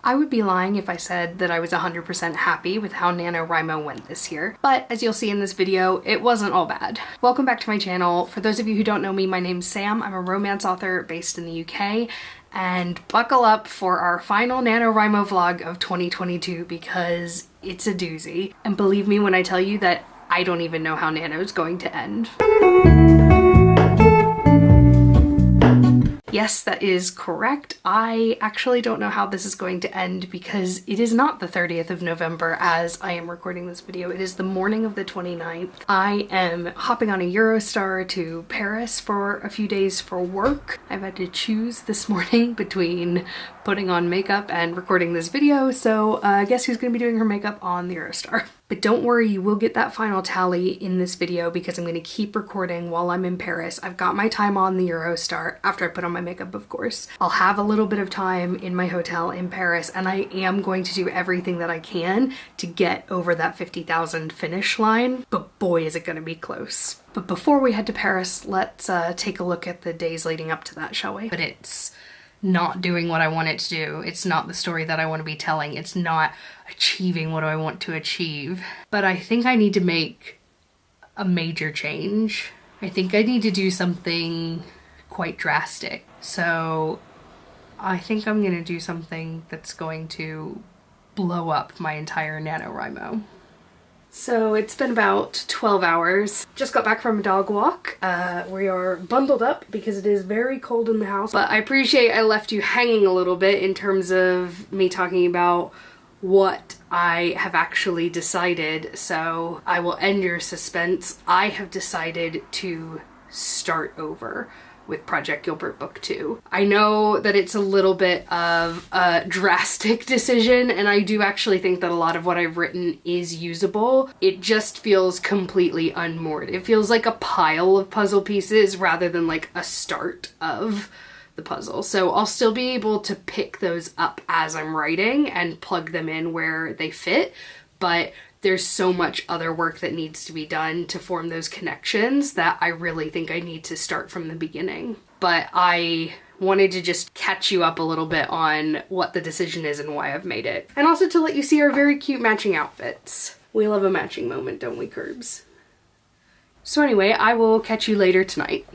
I would be lying if I said that I was 100% happy with how NaNoWriMo went this year, but as you'll see in this video, it wasn't all bad. Welcome back to my channel. For those of you who don't know me, my name's Sam. I'm a romance author based in the UK, and buckle up for our final NaNoWriMo vlog of 2022 because it's a doozy. And believe me when I tell you that I don't even know how Nano's going to end. Yes, that is correct. I actually don't know how this is going to end because it is not the 30th of November as I am recording this video. It is the morning of the 29th. I am hopping on a Eurostar to Paris for a few days for work. I've had to choose this morning between putting on makeup and recording this video, so guess who's gonna be doing her makeup on the Eurostar? But don't worry, you will get that final tally in this video because I'm going to keep recording while I'm in Paris. I've got my time on the Eurostar after I put on my makeup, of course. I'll have a little bit of time in my hotel in Paris, and I am going to do everything that I can to get over that 50,000 finish line, but boy is it going to be close. But before we head to Paris, let's take a look at the days leading up to that, shall we? But it's not doing what I want it to do. It's not the story that I want to be telling. It's not achieving what I want to achieve. But I think I need to make a major change. I think I need to do something quite drastic. So I think I'm gonna do something that's going to blow up my entire NaNoWriMo. So it's been about 12 hours. Just got back from a dog walk. We are bundled up because it is very cold in the house. But I appreciate I left you hanging a little bit in terms of me talking about what I have actually decided. So I will end your suspense. I have decided to start over with Project Gilbert Book 2. I know that it's a little bit of a drastic decision, and I do actually think that a lot of what I've written is usable. It just feels completely unmoored. It feels like a pile of puzzle pieces rather than like a start of the puzzle. So I'll still be able to pick those up as I'm writing and plug them in where they fit, but there's so much other work that needs to be done to form those connections that I really think I need to start from the beginning. But I wanted to just catch you up a little bit on what the decision is and why I've made it. And also to let you see our very cute matching outfits. We love a matching moment, don't we, Curbs? So anyway, I will catch you later tonight.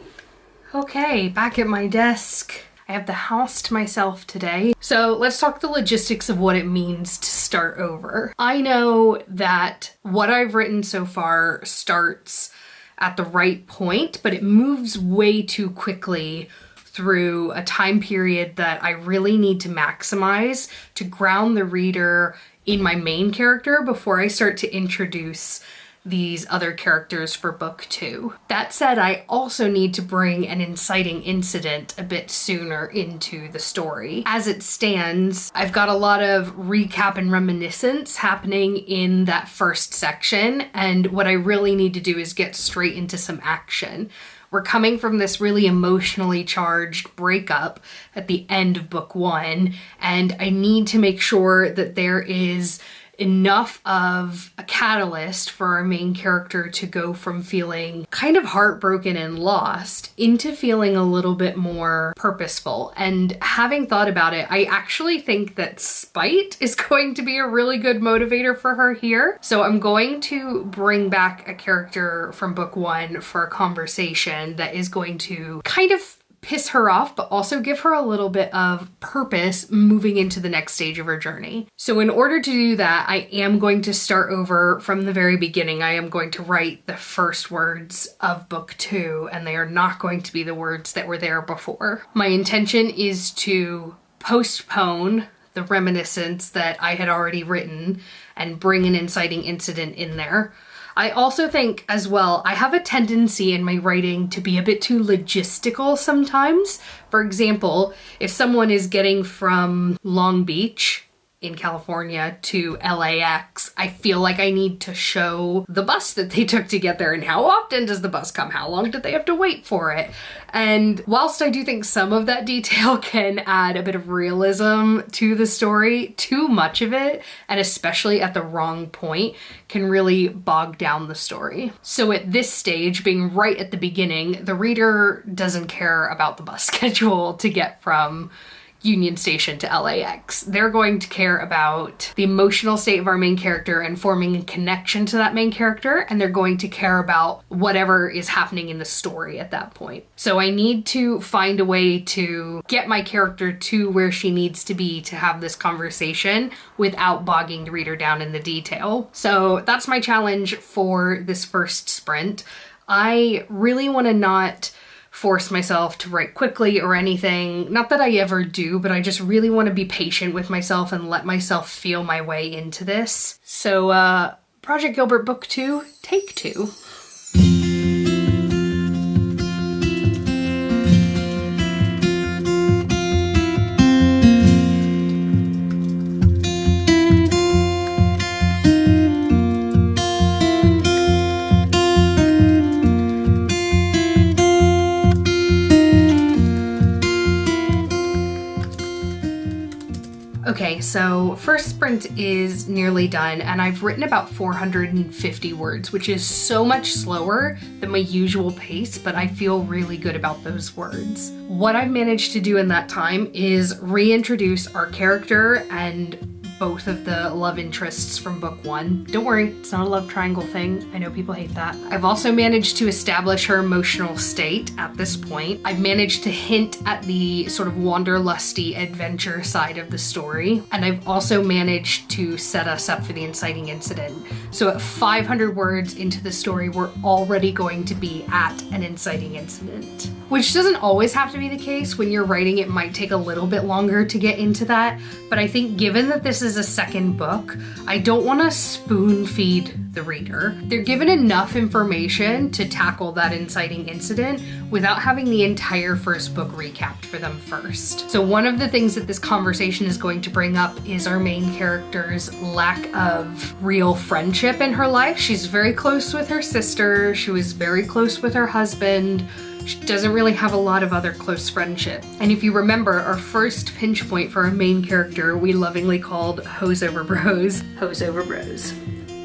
Okay, back at my desk. I have the house to myself today. So let's talk the logistics of what it means to start over. I know that what I've written so far starts at the right point, but it moves way too quickly through a time period that I really need to maximize to ground the reader in my main character before I start to introduce these other characters for book 2. That said, I also need to bring an inciting incident a bit sooner into the story. As it stands, I've got a lot of recap and reminiscence happening in that first section, and what I really need to do is get straight into some action. We're coming from this really emotionally charged breakup at the end of book 1, and I need to make sure that there is enough of a catalyst for our main character to go from feeling kind of heartbroken and lost into feeling a little bit more purposeful. And having thought about it, I actually think that spite is going to be a really good motivator for her here. So I'm going to bring back a character from book 1 for a conversation that is going to kind of piss her off, but also give her a little bit of purpose moving into the next stage of her journey. So in order to do that, I am going to start over from the very beginning. I am going to write the first words of book 2, and they are not going to be the words that were there before. My intention is to postpone the reminiscence that I had already written and bring an inciting incident in there. I also think as well, I have a tendency in my writing to be a bit too logistical sometimes. For example, if someone is getting from Long Beach in California to LAX, I feel like I need to show the bus that they took to get there and how often does the bus come? How long did they have to wait for it? And whilst I do think some of that detail can add a bit of realism to the story, too much of it, and especially at the wrong point, can really bog down the story. So at this stage, being right at the beginning, the reader doesn't care about the bus schedule to get from Union Station to LAX. They're going to care about the emotional state of our main character and forming a connection to that main character, and they're going to care about whatever is happening in the story at that point. So I need to find a way to get my character to where she needs to be to have this conversation without bogging the reader down in the detail. So that's my challenge for this first sprint. I really want to not force myself to write quickly or anything. Not that I ever do, but I just really want to be patient with myself and let myself feel my way into this. So, Project Gilbert Book 2, Take 2. Okay, so first sprint is nearly done, and I've written about 450 words, which is so much slower than my usual pace, but I feel really good about those words. What I've managed to do in that time is reintroduce our character and both of the love interests from book 1. Don't worry, it's not a love triangle thing. I know people hate that. I've also managed to establish her emotional state at this point. I've managed to hint at the sort of wanderlusty adventure side of the story. And I've also managed to set us up for the inciting incident. So at 500 words into the story, we're already going to be at an inciting incident. Which doesn't always have to be the case. When you're writing, it might take a little bit longer to get into that. But I think given that this is a second book, I don't want to spoon feed the reader. They're given enough information to tackle that inciting incident without having the entire first book recapped for them first. So one of the things that this conversation is going to bring up is our main character's lack of real friendship in her life. She's very close with her sister. She was very close with her husband. She doesn't really have a lot of other close friendship. And if you remember, our first pinch point for our main character, we lovingly called Hose Over Bros. Hose Over Bros.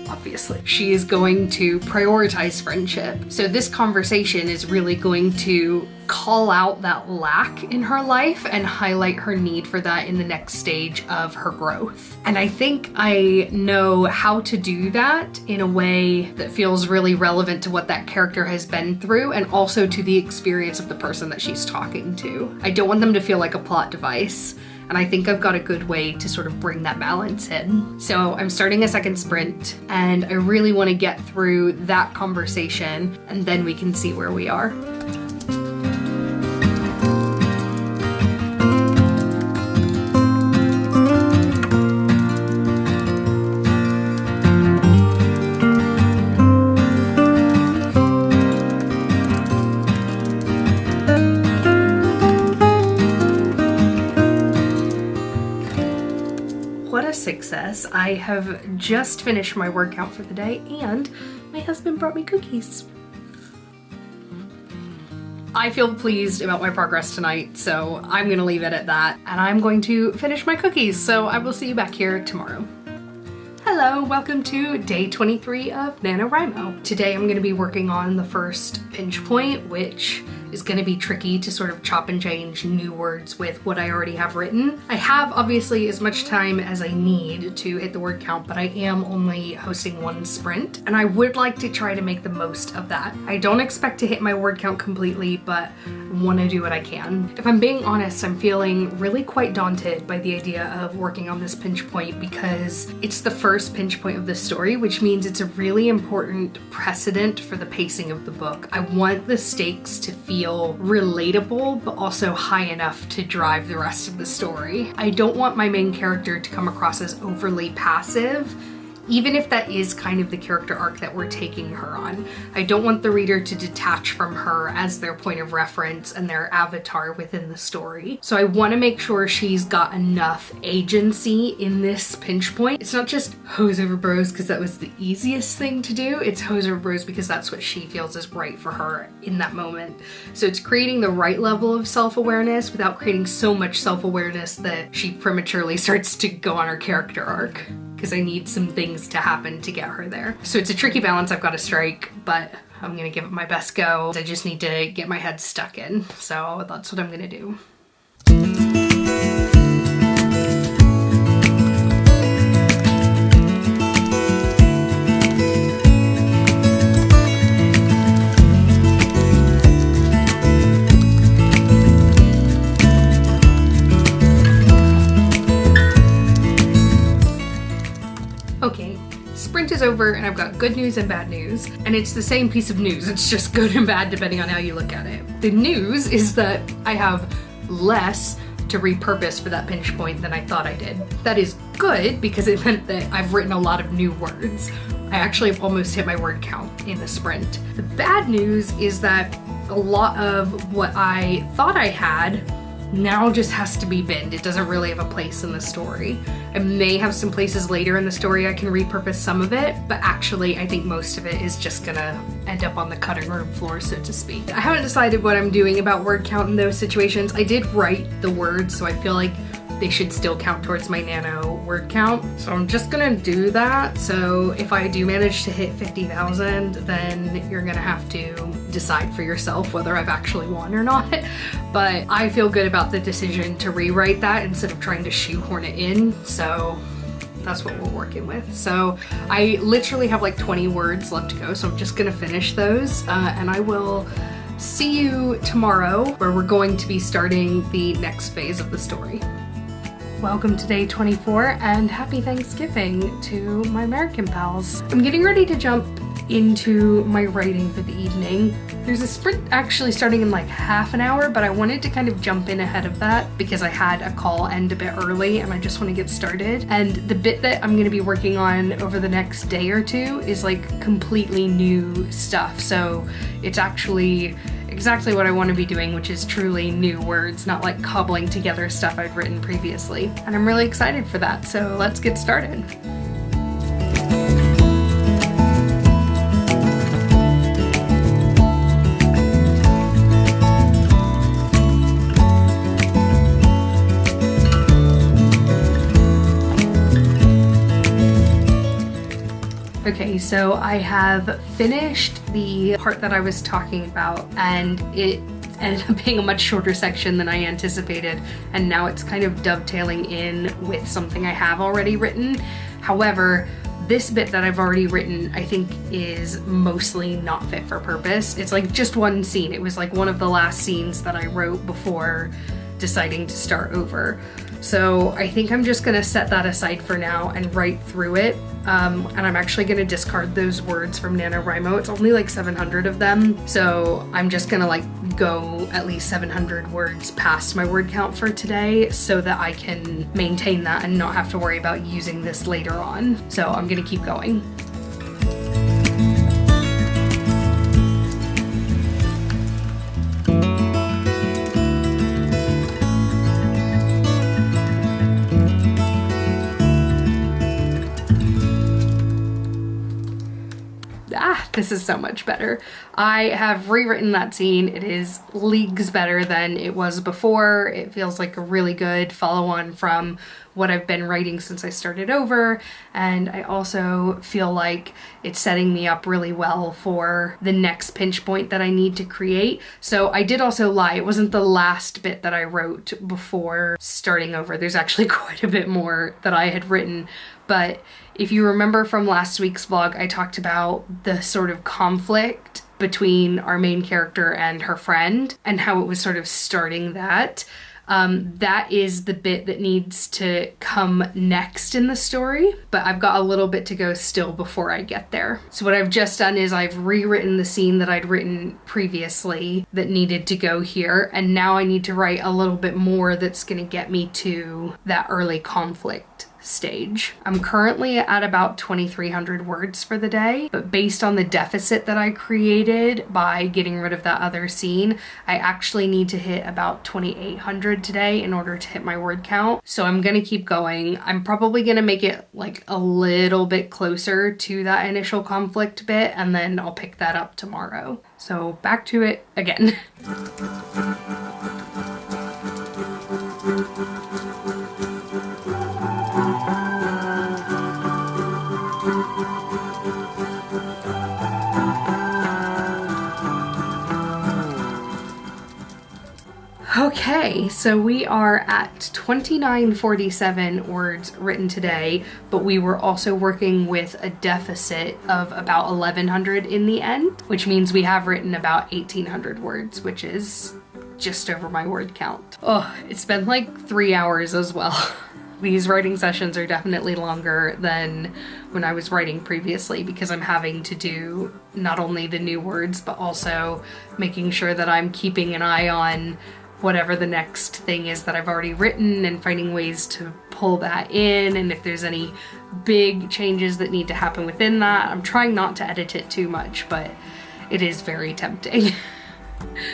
Obviously. She is going to prioritize friendship. So this conversation is really going to call out that lack in her life and highlight her need for that in the next stage of her growth. And I think I know how to do that in a way that feels really relevant to what that character has been through and also to the experience of the person that she's talking to. I don't want them to feel like a plot device. And I think I've got a good way to sort of bring that balance in. So I'm starting a second sprint, and I really want to get through that conversation, and then we can see where we are. Success. I have just finished my word count for the day, and my husband brought me cookies. I feel pleased about my progress tonight, so I'm gonna leave it at that, and I'm going to finish my cookies, so I will see you back here tomorrow. Hello, welcome to day 23 of NaNoWriMo. Today I'm gonna be working on the first pinch point, which is going to be tricky to sort of chop and change new words with what I already have written. I have obviously as much time as I need to hit the word count, but I am only hosting one sprint, and I would like to try to make the most of that. I don't expect to hit my word count completely, but want to do what I can. If I'm being honest, I'm feeling really quite daunted by the idea of working on this pinch point because it's the first pinch point of the story, which means it's a really important precedent for the pacing of the book. I want the stakes to feel relatable, but also high enough to drive the rest of the story. I don't want my main character to come across as overly passive, even if that is kind of the character arc that we're taking her on. I don't want the reader to detach from her as their point of reference and their avatar within the story. So I want to make sure she's got enough agency in this pinch point. It's not just hose over bros because that was the easiest thing to do. It's hose over bros because that's what she feels is right for her in that moment. So it's creating the right level of self-awareness without creating so much self-awareness that she prematurely starts to go on her character arc, because I need some things to happen to get her there. So it's a tricky balance I've got to strike, but I'm gonna give it my best go. I just need to get my head stuck in. So that's what I'm gonna do. sprint is over and I've got good news and bad news, and it's the same piece of news. It's just good and bad depending on how you look at it. The news is that I have less to repurpose for that pinch point than I thought I did. That is good because it meant that I've written a lot of new words. I actually have almost hit my word count in the sprint. The bad news is that a lot of what I thought I had now just has to be binned. It doesn't really have a place in the story. I may have some places later in the story I can repurpose some of it, but actually I think most of it is just gonna end up on the cutting room floor, so to speak. I haven't decided what I'm doing about word count in those situations. I did write the words, so I feel like they should still count towards my Nano word count. So I'm just gonna do that. So if I do manage to hit 50,000, then you're gonna have to decide for yourself whether I've actually won or not. But I feel good about the decision to rewrite that instead of trying to shoehorn it in. So that's what we're working with. So I literally have like 20 words left to go. So I'm just gonna finish those and I will see you tomorrow where we're going to be starting the next phase of the story. Welcome to day 24 and happy Thanksgiving to my American pals. I'm getting ready to jump into my writing for the evening. There's a sprint actually starting in like half an hour, but I wanted to kind of jump in ahead of that because I had a call end a bit early and I just want to get started. And the bit that I'm going to be working on over the next day or two is like completely new stuff. So it's actually exactly what I want to be doing, which is truly new words, not like cobbling together stuff I've written previously. And I'm really excited for that, so let's get started. Okay, so I have finished the part that I was talking about and it ended up being a much shorter section than I anticipated, and now it's kind of dovetailing in with something I have already written. However, this bit that I've already written I think is mostly not fit for purpose. It's like just one scene. It was like one of the last scenes that I wrote before deciding to start over. So I think I'm just gonna set that aside for now and write through it. And I'm actually gonna discard those words from NaNoWriMo. It's only like 700 of them. So I'm just gonna like go at least 700 words past my word count for today so that I can maintain that and not have to worry about using this later on. So I'm gonna keep going. This is so much better. I have rewritten that scene. It is leagues better than it was before. It feels like a really good follow-on from what I've been writing since I started over, and I also feel like it's setting me up really well for the next pinch point that I need to create. So I did also lie. It wasn't the last bit that I wrote before starting over. There's actually quite a bit more that I had written, but if you remember from last week's vlog, I talked about the sort of conflict between our main character and her friend and how it was sort of starting that. That is the bit that needs to come next in the story, but I've got a little bit to go still before I get there. So what I've just done is I've rewritten the scene that I'd written previously that needed to go here, and now I need to write a little bit more that's gonna get me to that early conflict stage. I'm currently at about 2,300 words for the day, but based on the deficit that I created by getting rid of that other scene, I actually need to hit about 2,800 today in order to hit my word count. So I'm gonna keep going. I'm probably gonna make it like a little bit closer to that initial conflict bit, and then I'll pick that up tomorrow. So back to it again. Okay, so we are at 2947 words written today, but we were also working with a deficit of about 1,100 in the end, which means we have written about 1,800 words, which is just over my word count. Oh, it's been like 3 hours as well. These writing sessions are definitely longer than when I was writing previously because I'm having to do not only the new words, but also making sure that I'm keeping an eye on whatever the next thing is that I've already written and finding ways to pull that in, and if there's any big changes that need to happen within that. I'm trying not to edit it too much, but it is very tempting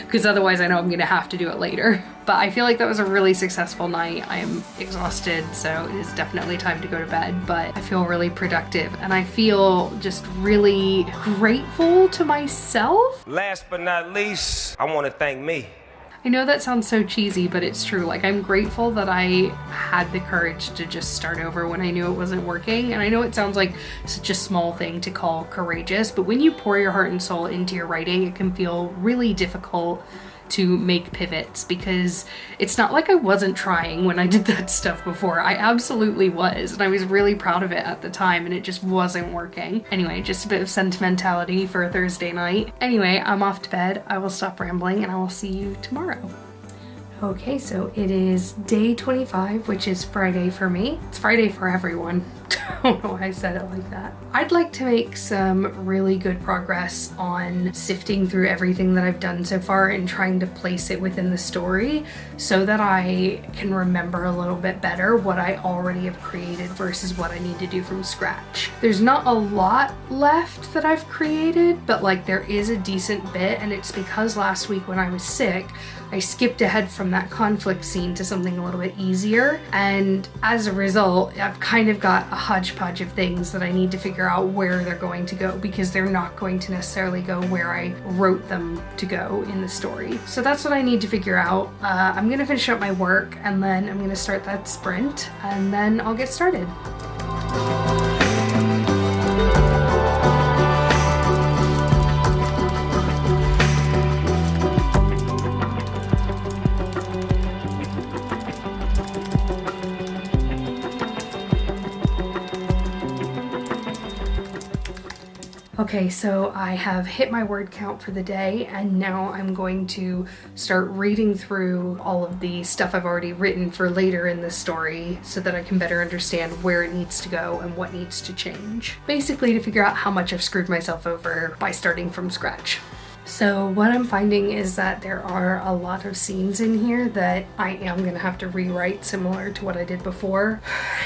because otherwise I know I'm gonna have to do it later. But I feel like that was a really successful night. I am exhausted, so it is definitely time to go to bed, but I feel really productive and I feel just really grateful to myself. Last but not least, I want to thank me. I know that sounds so cheesy, but it's true. Like, I'm grateful that I had the courage to just start over when I knew it wasn't working. And I know it sounds like such a small thing to call courageous, but when you pour your heart and soul into your writing, it can feel really difficult to make pivots because it's not like I wasn't trying when I did that stuff before. I absolutely was, and I was really proud of it at the time, and it just wasn't working. Anyway, just a bit of sentimentality for a Thursday night. Anyway, I'm off to bed. I will stop rambling and I will see you tomorrow. Okay, so it is day 25, which is Friday for me. It's Friday for everyone. I don't know why I said it like that. I'd like to make some really good progress on sifting through everything that I've done so far and trying to place it within the story so that I can remember a little bit better what I already have created versus what I need to do from scratch. There's not a lot left that I've created, but like there is a decent bit, and it's because last week when I was sick, I skipped ahead from that conflict scene to something a little bit easier, and as a result, I've kind of got a hodgepodge of things that I need to figure out where they're going to go because they're not going to necessarily go where I wrote them to go in the story. So that's what I need to figure out. I'm gonna finish up my work and then I'm gonna start that sprint and then I'll get started. Okay, so I have hit my word count for the day, and now I'm going to start reading through all of the stuff I've already written for later in the story so that I can better understand where it needs to go and what needs to change. Basically to figure out how much I've screwed myself over by starting from scratch. So what I'm finding is that there are a lot of scenes in here that I am gonna have to rewrite similar to what I did before.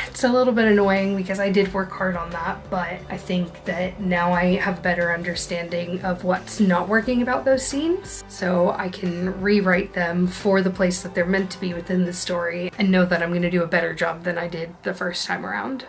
It's a little bit annoying because I did work hard on that, but I think that now I have a better understanding of what's not working about those scenes, so I can rewrite them for the place that they're meant to be within the story and know that I'm gonna do a better job than I did the first time around.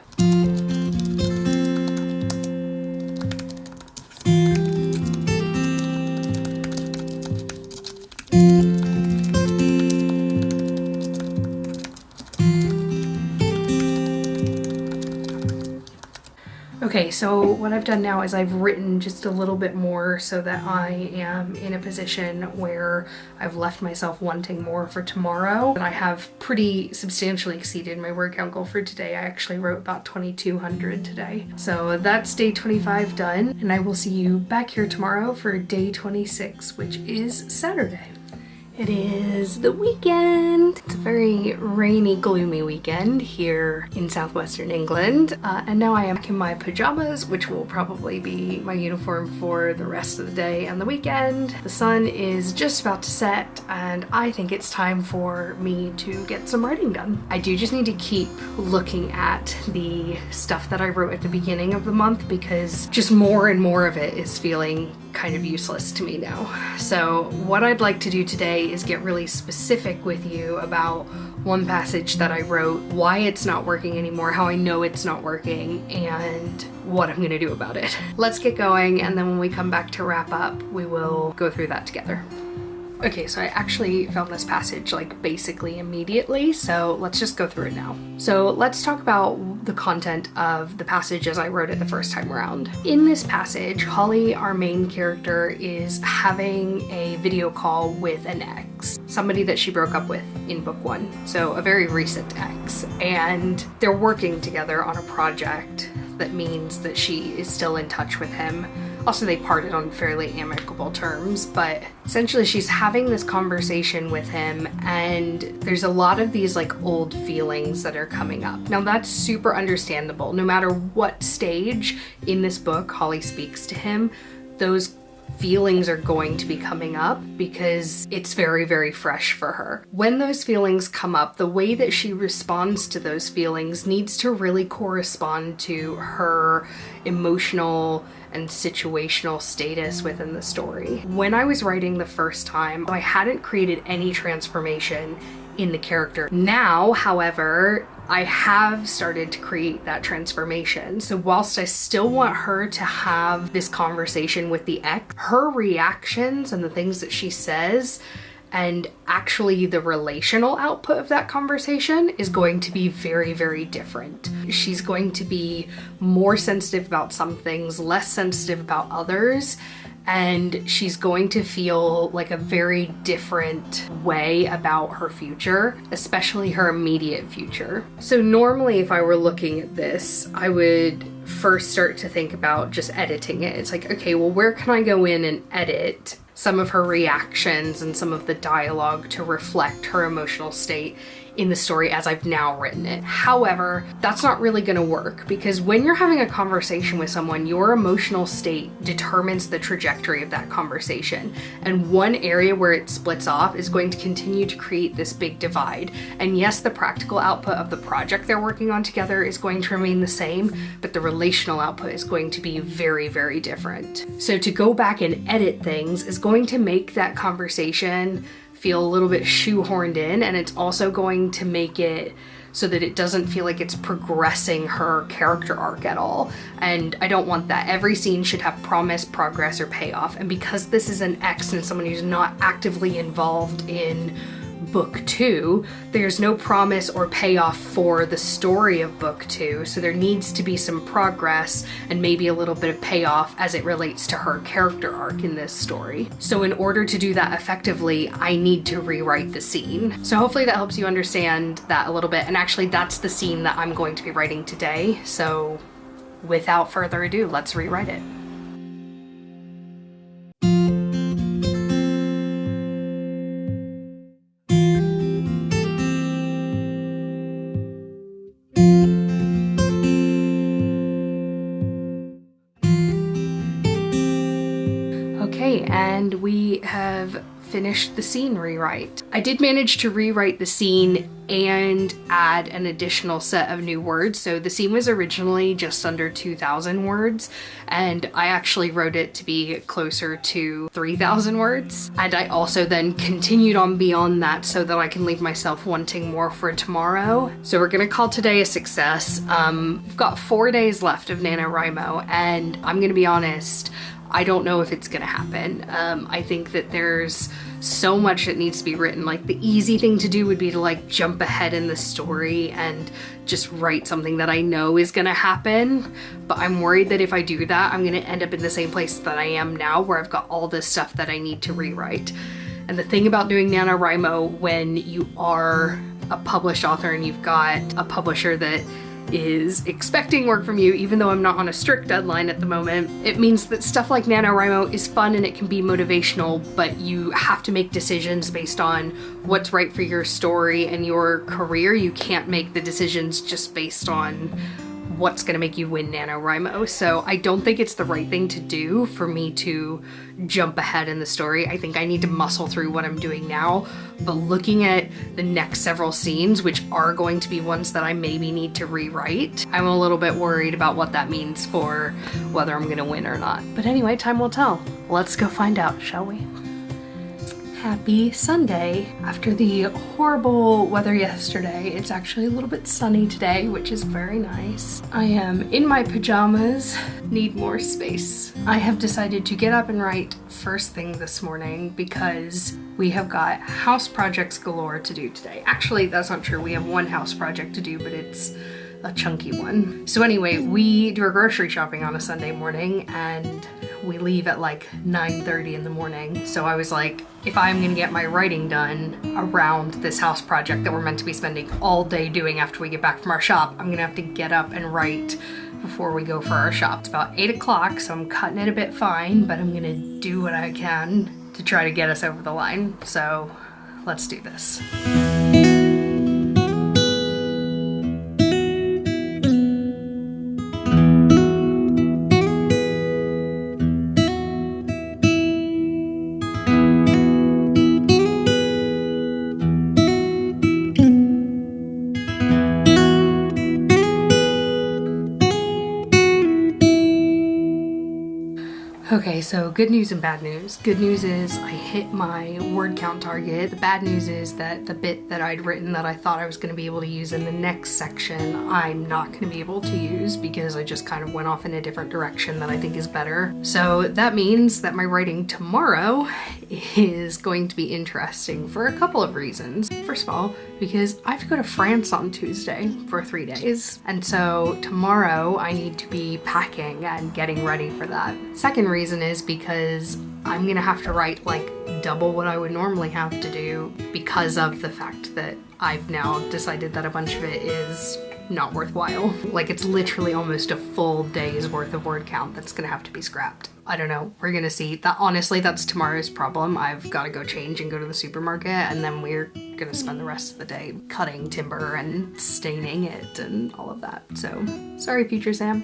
Okay, so what I've done now is I've written just a little bit more so that I am in a position where I've left myself wanting more for tomorrow. And I have pretty substantially exceeded my word count goal for today. I actually wrote about 2,200 today. So that's day 25 done, and I will see you back here tomorrow for day 26, which is Saturday. It is the weekend. It's a very rainy, gloomy weekend here in southwestern England. And now I am in my pajamas, which will probably be my uniform for the rest of the day and the weekend. The sun is just about to set, and I think it's time for me to get some writing done. I do just need to keep looking at the stuff that I wrote at the beginning of the month because just more and more of it is feeling kind of useless to me now. So what I'd like to do today is get really specific with you about one passage that I wrote, why it's not working anymore, how I know it's not working, and what I'm gonna do about it. Let's get going, and then when we come back to wrap up, we will go through that together. Okay, so I actually found this passage like basically immediately, so let's just go through it now. So let's talk about the content of the passage as I wrote it the first time around. In this passage, Holly, our main character, is having a video call with an ex, somebody that she broke up with in book one, so a very recent ex, and they're working together on a project that means that she is still in touch with him Also, they parted on fairly amicable terms, but essentially she's having this conversation with him, and there's a lot of these like old feelings that are coming up. Now that's super understandable. No matter what stage in this book Holly speaks to him, those feelings are going to be coming up because it's very, very fresh for her. When those feelings come up, the way that she responds to those feelings needs to really correspond to her emotional and situational status within the story. When I was writing the first time, I hadn't created any transformation in the character. Now, however, I have started to create that transformation. So whilst I still want her to have this conversation with the ex, her reactions and the things that she says and actually the relational output of that conversation is going to be very, very different. She's going to be more sensitive about some things, less sensitive about others, and she's going to feel like a very different way about her future, especially her immediate future. So normally if I were looking at this, I would first start to think about just editing it. It's like, okay, well, where can I go in and edit some of her reactions and some of the dialogue to reflect her emotional state in the story as I've now written it. However, that's not really going to work because when you're having a conversation with someone, your emotional state determines the trajectory of that conversation. And one area where it splits off is going to continue to create this big divide. And yes, the practical output of the project they're working on together is going to remain the same, but the relational output is going to be very, very different. So to go back and edit things is going to make that conversation feel a little bit shoehorned in, and it's also going to make it so that it doesn't feel like it's progressing her character arc at all. And I don't want that. Every scene should have promise, progress, or payoff. And because this is an ex and someone who's not actively involved in book 2, there's no promise or payoff for the story of book 2, so there needs to be some progress and maybe a little bit of payoff as it relates to her character arc in this story. So in order to do that effectively, I need to rewrite the scene. So hopefully that helps you understand that a little bit, and actually that's the scene that I'm going to be writing today. So without further ado, let's rewrite it. Okay, and we have finished the scene rewrite. I did manage to rewrite the scene and add an additional set of new words. So the scene was originally just under 2,000 words, and I actually wrote it to be closer to 3,000 words. And I also then continued on beyond that so that I can leave myself wanting more for tomorrow. So we're gonna call today a success. We've got 4 days left of NaNoWriMo, and I'm gonna be honest, I don't know if it's gonna happen. I think that there's so much that needs to be written. Like, the easy thing to do would be to like jump ahead in the story and just write something that I know is gonna happen. But I'm worried that if I do that, I'm gonna end up in the same place that I am now, where I've got all this stuff that I need to rewrite. And the thing about doing NaNoWriMo when you are a published author and you've got a publisher that is expecting work from you, even though I'm not on a strict deadline at the moment, it means that stuff like NaNoWriMo is fun and it can be motivational, but you have to make decisions based on what's right for your story and your career. You can't make the decisions just based on what's gonna make you win NaNoWriMo. So I don't think it's the right thing to do for me to jump ahead in the story. I think I need to muscle through what I'm doing now, but looking at the next several scenes, which are going to be ones that I maybe need to rewrite, I'm a little bit worried about what that means for whether I'm gonna win or not. But anyway, time will tell. Let's go find out, shall we? Happy Sunday. After the horrible weather yesterday, it's actually a little bit sunny today, which is very nice. I am in my pajamas, need more space. I have decided to get up and write first thing this morning because we have got house projects galore to do today. Actually, that's not true. We have one house project to do, but it's a chunky one. So anyway, we do our grocery shopping on a Sunday morning, and we leave at like 9:30 in the morning. So I was like, if I'm gonna get my writing done around this house project that we're meant to be spending all day doing after we get back from our shop, I'm gonna have to get up and write before we go for our shop. It's about 8 o'clock, so I'm cutting it a bit fine, but I'm gonna do what I can to try to get us over the line. So let's do this. Okay, so good news and bad news. Good news is I hit my word count target. The bad news is that the bit that I'd written that I thought I was going to be able to use in the next section, I'm not going to be able to use because I just kind of went off in a different direction that I think is better. So that means that my writing tomorrow is going to be interesting for a couple of reasons. First of all, because I have to go to France on Tuesday for 3 days. And so tomorrow I need to be packing and getting ready for that. Second reason is because I'm gonna have to write like double what I would normally have to do because of the fact that I've now decided that a bunch of it is not worthwhile. Like it's literally almost a full day's worth of word count that's gonna have to be scrapped. I don't know, we're gonna see. That honestly, that's tomorrow's problem. I've gotta go change and go to the supermarket, and then we're gonna spend the rest of the day cutting timber and staining it and all of that. So, sorry future Sam.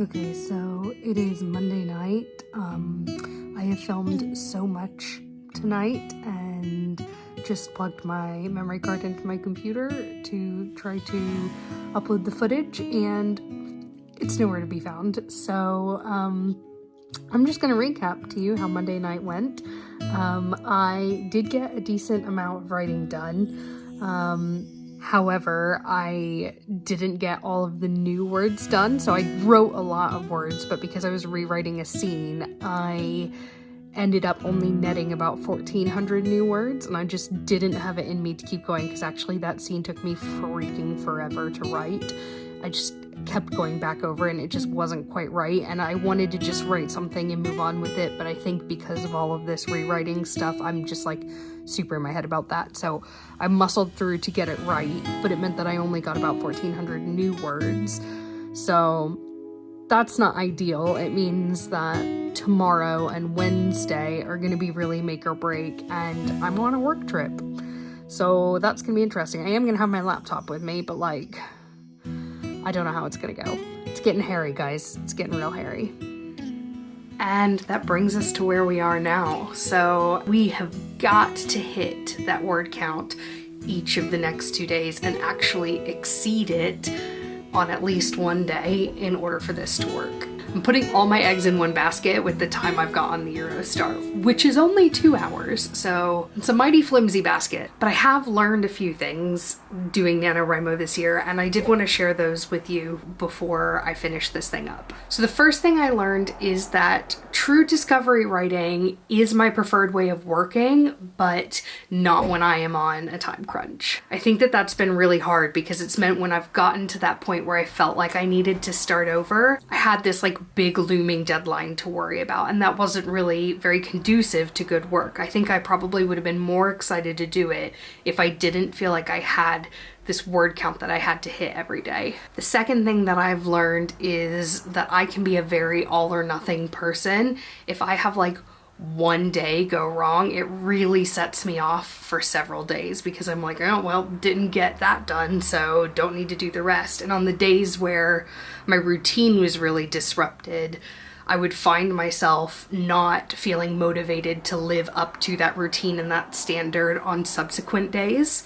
Okay, so it is Monday night. I have filmed so much tonight and just plugged my memory card into my computer to try to upload the footage, and it's nowhere to be found. So I'm just gonna recap to you how Monday night went. I did get a decent amount of writing done. However, I didn't get all of the new words done, so I wrote a lot of words, but because I was rewriting a scene, I ended up only netting about 1,400 new words, and I just didn't have it in me to keep going because actually that scene took me freaking forever to write. I just kept going back over and it just wasn't quite right, and I wanted to just write something and move on with it, but I think because of all of this rewriting stuff, I'm just like super in my head about that. So I muscled through to get it right, but it meant that I only got about 1,400 new words. So that's not ideal. It means that tomorrow and Wednesday are going to be really make or break, and I'm on a work trip. So that's going to be interesting. I am going to have my laptop with me, but like, I don't know how it's gonna go. It's getting hairy, guys. It's getting real hairy. And that brings us to where we are now. So we have got to hit that word count each of the next 2 days and actually exceed it on at least one day in order for this to work. I'm putting all my eggs in one basket with the time I've got on the Eurostar, which is only 2 hours, so it's a mighty flimsy basket. But I have learned a few things doing NaNoWriMo this year, and I did want to share those with you before I finish this thing up. So the first thing I learned is that true discovery writing is my preferred way of working, but not when I am on a time crunch. I think that that's been really hard because it's meant when I've gotten to that point where I felt like I needed to start over, I had this like big looming deadline to worry about, and that wasn't really very conducive to good work. I think I probably would have been more excited to do it if I didn't feel like I had this word count that I had to hit every day. The second thing that I've learned is that I can be a very all or nothing person. If I have like one day go wrong, it really sets me off for several days because I'm like, oh, well, didn't get that done, so don't need to do the rest. And on the days where my routine was really disrupted, I would find myself not feeling motivated to live up to that routine and that standard on subsequent days,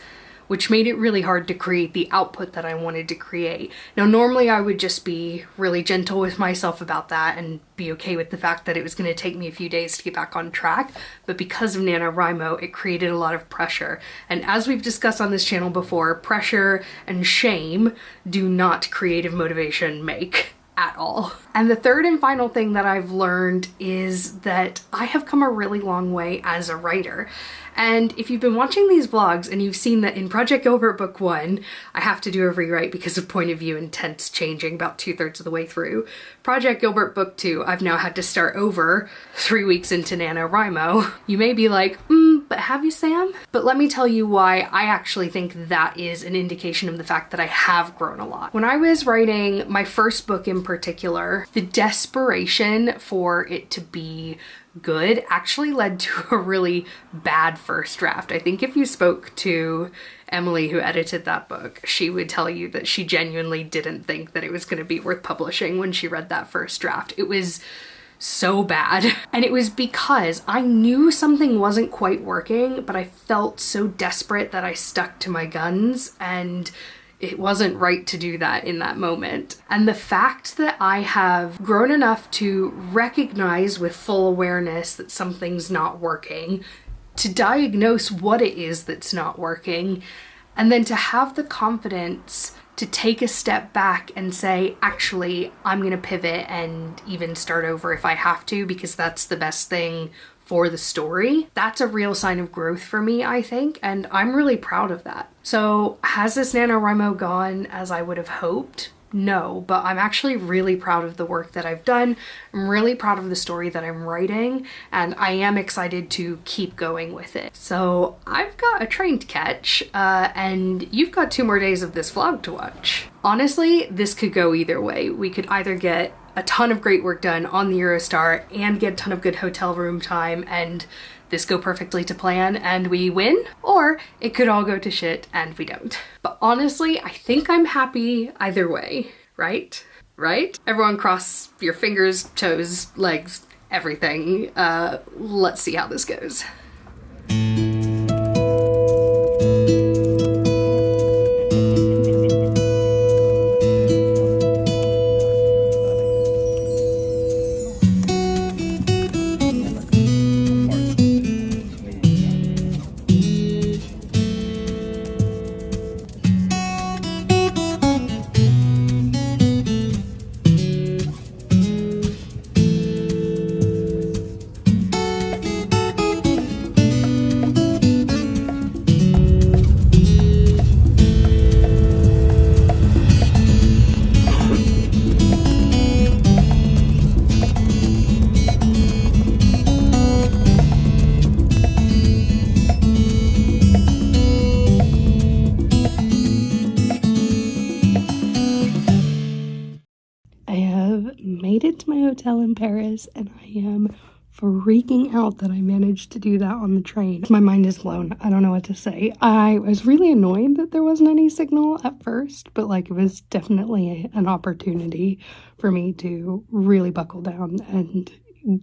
which made it really hard to create the output that I wanted to create. Now, normally I would just be really gentle with myself about that and be okay with the fact that it was going to take me a few days to get back on track, but because of NaNoWriMo, it created a lot of pressure. And as we've discussed on this channel before, pressure and shame do not creative motivation make. at all. And the third and final thing that I've learned is that I have come a really long way as a writer. And if you've been watching these vlogs and you've seen that in Project Gilbert Book 1, I have to do a rewrite because of point of view and tense changing about 2/3 of the way through. Project Gilbert Book 2, I've now had to start over 3 weeks into NaNoWriMo. You may be like, but have you, Sam? But let me tell you why I actually think that is an indication of the fact that I have grown a lot. When I was writing my first book in particular, the desperation for it to be good actually led to a really bad first draft. I think if you spoke to Emily, who edited that book, she would tell you that she genuinely didn't think that it was going to be worth publishing when she read that first draft. It was so bad. And it was because I knew something wasn't quite working, but I felt so desperate that I stuck to my guns, and it wasn't right to do that in that moment. And the fact that I have grown enough to recognize with full awareness that something's not working, to diagnose what it is that's not working, and then to have the confidence to take a step back and say, actually, I'm gonna pivot and even start over if I have to, because that's the best thing for the story. That's a real sign of growth for me, I think, and I'm really proud of that. So has this NaNoWriMo gone as I would have hoped? No, but I'm actually really proud of the work that I've done. I'm really proud of the story that I'm writing, and I am excited to keep going with it. So I've got a train to catch, and you've got 2 more days of this vlog to watch. Honestly, this could go either way. We could either get a ton of great work done on the Eurostar and get a ton of good hotel room time and this go perfectly to plan and we win, or it could all go to shit and we don't. But honestly, I think I'm happy either way, right? Right? Everyone cross your fingers, toes, legs, everything. Let's see how this goes. Made it to my hotel in Paris, and I am freaking out that I managed to do that on the train. My mind is blown. I don't know what to say. I was really annoyed that there wasn't any signal at first, but like it was definitely an opportunity for me to really buckle down and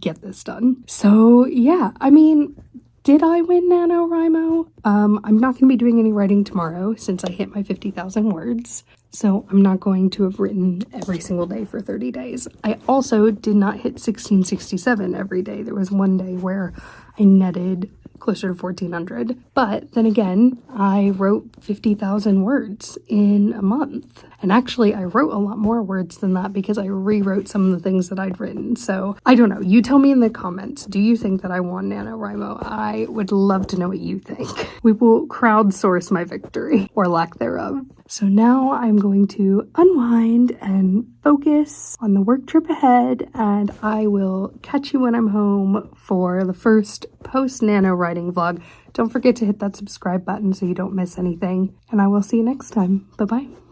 get this done. So yeah, I mean, did I win NaNoWriMo? I'm not going to be doing any writing tomorrow since I hit my 50,000 words. So I'm not going to have written every single day for 30 days. I also did not hit 1667 every day. There was one day where I netted closer to 1,400. But then again, I wrote 50,000 words in a month. And actually, I wrote a lot more words than that because I rewrote some of the things that I'd written. So I don't know. You tell me in the comments. Do you think that I won NaNoWriMo? I would love to know what you think. We will crowdsource my victory, or lack thereof. So now I'm going to unwind and focus on the work trip ahead, and I will catch you when I'm home for the first post-Nano writing vlog. Don't forget to hit that subscribe button so you don't miss anything, and I will see you next time. Bye-bye.